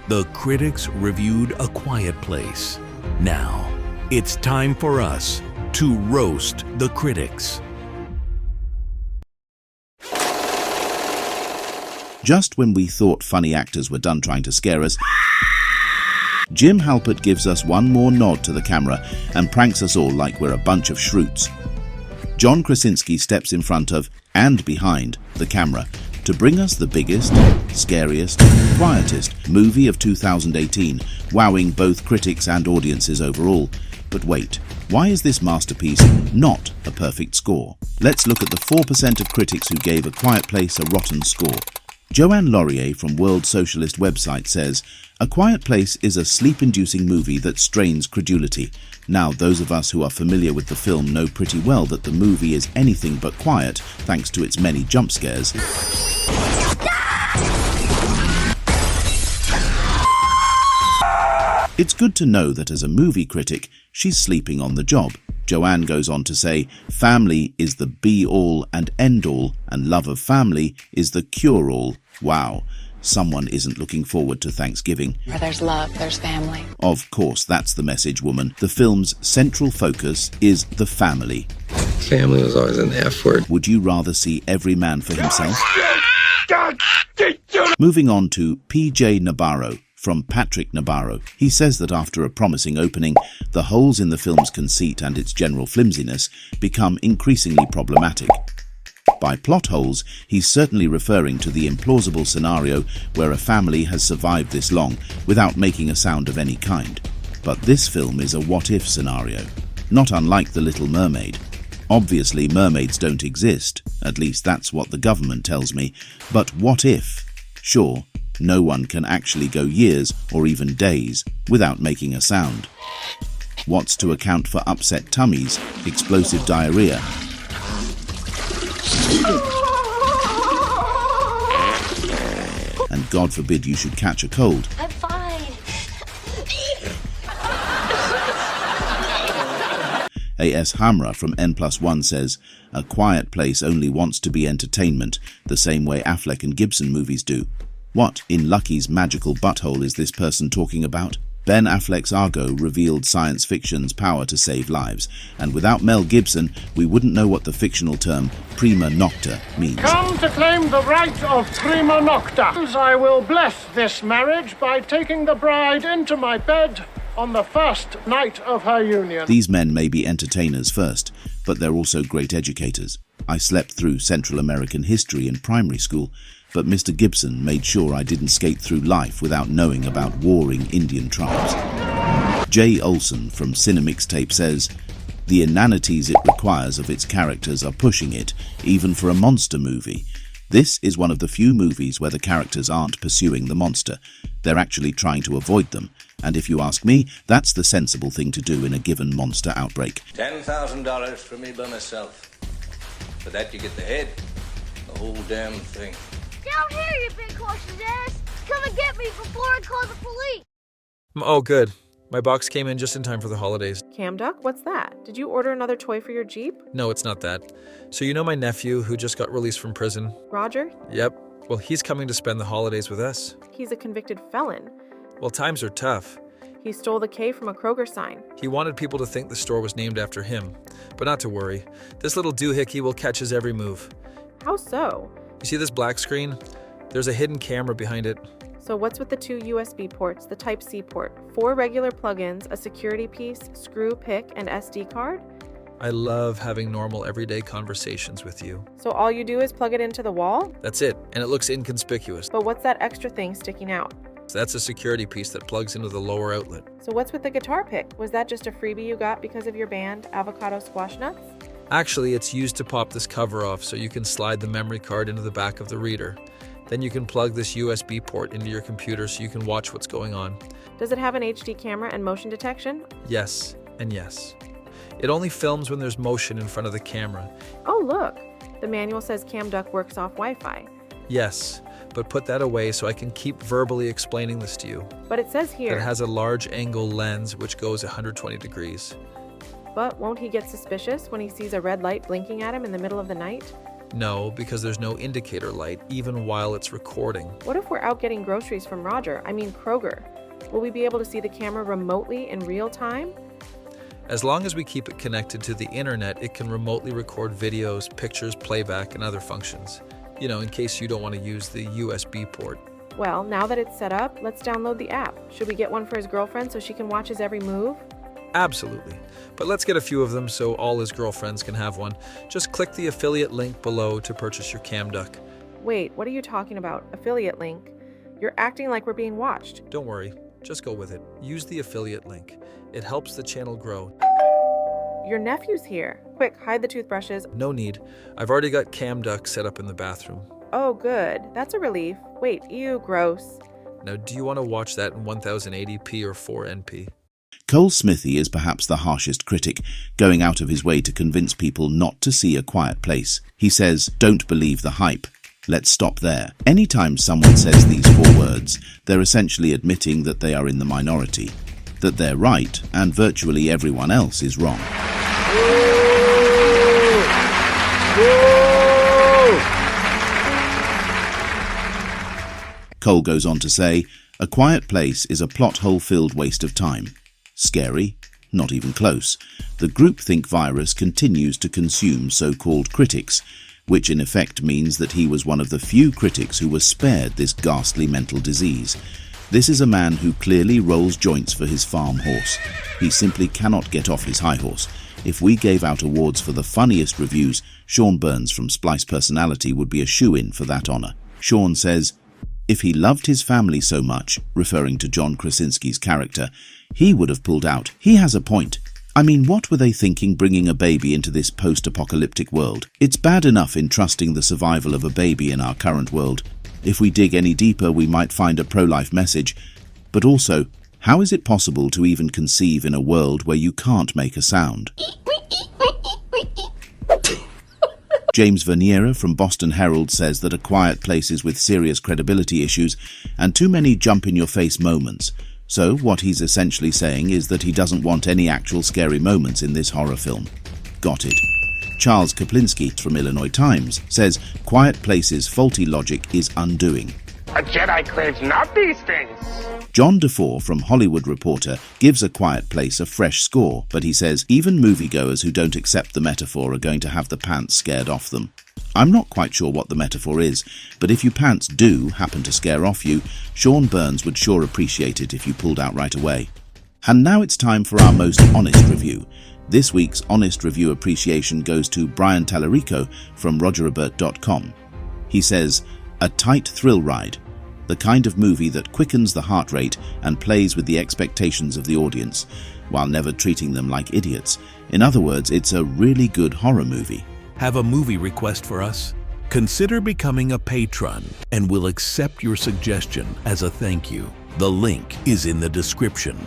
The critics reviewed A Quiet Place. Now, it's time for us to roast the critics. Just when we thought funny actors were done trying to scare us, Jim Halpert gives us one more nod to the camera and pranks us all like we're a bunch of shroots. John Krasinski steps in front of and behind the camera to bring us the biggest, scariest, quietest movie of 2018, wowing both critics and audiences overall. But wait, why is this masterpiece not a perfect score? Let's look at the 4% of critics who gave A Quiet Place a rotten score. Joanne Laurier from World Socialist website says, A Quiet Place is a sleep-inducing movie that strains credulity. Now, those of us who are familiar with the film know pretty well that the movie is anything but quiet, thanks to its many jump scares. It's good to know that as a movie critic, she's sleeping on the job. Joanne goes on to say, family is the be-all and end-all, and love of family is the cure-all. Wow, someone isn't looking forward to Thanksgiving. Where there's love, there's family. Of course, that's the message, woman. The film's central focus is the family. Family was always an F word. Would you rather see every man for himself? Moving on to PJ Nabarro. From Patrick Nabarro. He says that after a promising opening, the holes in the film's conceit and its general flimsiness become increasingly problematic. By plot holes, he's certainly referring to the implausible scenario where a family has survived this long without making a sound of any kind. But this film is a what-if scenario, not unlike The Little Mermaid. Obviously, mermaids don't exist, at least that's what the government tells me, but what if? Sure, no one can actually go years or even days without making a sound. What's to account for upset tummies, explosive diarrhea, and God forbid you should catch a cold? I'm fine. A.S. Hamra from N+1 says, A Quiet Place only wants to be entertainment, the same way Affleck and Gibson movies do. What in Lucky's magical butthole is this person talking about? Ben Affleck's Argo revealed science fiction's power to save lives, and without Mel Gibson, we wouldn't know what the fictional term prima nocta means. Come to claim the right of prima nocta. I will bless this marriage by taking the bride into my bed on the first night of her union. These men may be entertainers first, but they're also great educators. I slept through Central American history in primary school, but Mr. Gibson made sure I didn't skate through life without knowing about warring Indian tribes. Jay Olson from Cinemixtape says, The inanities it requires of its characters are pushing it, even for a monster movie. This is one of the few movies where the characters aren't pursuing the monster. They're actually trying to avoid them. And if you ask me, that's the sensible thing to do in a given monster outbreak. $10,000 for me by myself. For that you get the head, the whole damn thing. Down here, you big horse's ass! Come and get me before I call the police! Oh, good. My box came in just in time for the holidays. CAMDUCK? What's that? Did you order another toy for your Jeep? No, it's not that. So you know my nephew who just got released from prison? Roger? Yep. Well, he's coming to spend the holidays with us. He's a convicted felon. Well, times are tough. He stole the K from a Kroger sign. He wanted people to think the store was named after him. But not to worry. This little doohickey will catch his every move. How so? You see this black screen? There's a hidden camera behind it. So what's with the 2 USB ports, the Type-C port, 4 regular plugins, a security piece, screw, pick, and SD card? I love having normal everyday conversations with you. So all you do is plug it into the wall? That's it, and it looks inconspicuous. But what's that extra thing sticking out? That's a security piece that plugs into the lower outlet. So what's with the guitar pick? Was that just a freebie you got because of your band, Avocado Squash Nuts? Actually, it's used to pop this cover off so you can slide the memory card into the back of the reader. Then you can plug this USB port into your computer so you can watch what's going on. Does it have an HD camera and motion detection? Yes, and yes. It only films when there's motion in front of the camera. Oh, look. The manual says CAMDUCK works off Wi-Fi. Yes, but put that away so I can keep verbally explaining this to you. But it says here... It has a large angle lens which goes 120 degrees. But won't he get suspicious when he sees a red light blinking at him in the middle of the night? No, because there's no indicator light, even while it's recording. What if we're out getting groceries from Kroger? Will we be able to see the camera remotely in real time? As long as we keep it connected to the internet, it can remotely record videos, pictures, playback, and other functions. You know, in case you don't want to use the USB port. Well, now that it's set up, let's download the app. Should we get one for his girlfriend so she can watch his every move? Absolutely. But let's get a few of them so all his girlfriends can have one. Just click the affiliate link below to purchase your CAMDUCK. Wait, what are you talking about? Affiliate link? You're acting like we're being watched. Don't worry, just go with it. Use the affiliate link. It helps the channel grow. Your nephew's here. Quick, hide the toothbrushes. No need. I've already got CAMDUCK set up in the bathroom. Oh, good. That's a relief. Wait, ew, gross. Now, do you want to watch that in 1080p or 4NP? Cole Smithy is perhaps the harshest critic, going out of his way to convince people not to see A Quiet Place. He says, "Don't believe the hype." Let's stop there. Anytime someone says these 4 words, they're essentially admitting that they are in the minority, that they're right, and virtually everyone else is wrong. Cole goes on to say, A Quiet Place is a plot hole-filled waste of time. Scary? Not even close. The groupthink virus continues to consume so-called critics, which in effect means that he was one of the few critics who was spared this ghastly mental disease. This is a man who clearly rolls joints for his farm horse. He simply cannot get off his high horse. If we gave out awards for the funniest reviews, Sean Burns from Splice Personality would be a shoo-in for that honor. Sean says, if he loved his family so much, referring to John Krasinski's character, he would have pulled out. He has a point. I mean, what were they thinking bringing a baby into this post-apocalyptic world? It's bad enough entrusting the survival of a baby in our current world. If we dig any deeper, we might find a pro-life message. But also, how is it possible to even conceive in a world where you can't make a sound? James Verniera from Boston Herald says that A Quiet Place is with serious credibility issues and too many jump-in-your-face moments. So what he's essentially saying is that he doesn't want any actual scary moments in this horror film. Got it. Charles Kaplinski from Illinois Times says Quiet Place's faulty logic is undoing. A Jedi craves not these things. John DeFore from Hollywood Reporter gives A Quiet Place a fresh score, but he says even moviegoers who don't accept the metaphor are going to have the pants scared off them. I'm not quite sure what the metaphor is, but if your pants do happen to scare off you, Sean Burns would sure appreciate it if you pulled out right away. And now it's time for our most honest review. This week's honest review appreciation goes to Brian Tallarico from RogerAbert.com. He says, a tight thrill ride. The kind of movie that quickens the heart rate and plays with the expectations of the audience, while never treating them like idiots. In other words, it's a really good horror movie. Have a movie request for us? Consider becoming a patron, and we'll accept your suggestion as a thank you. The link is in the description.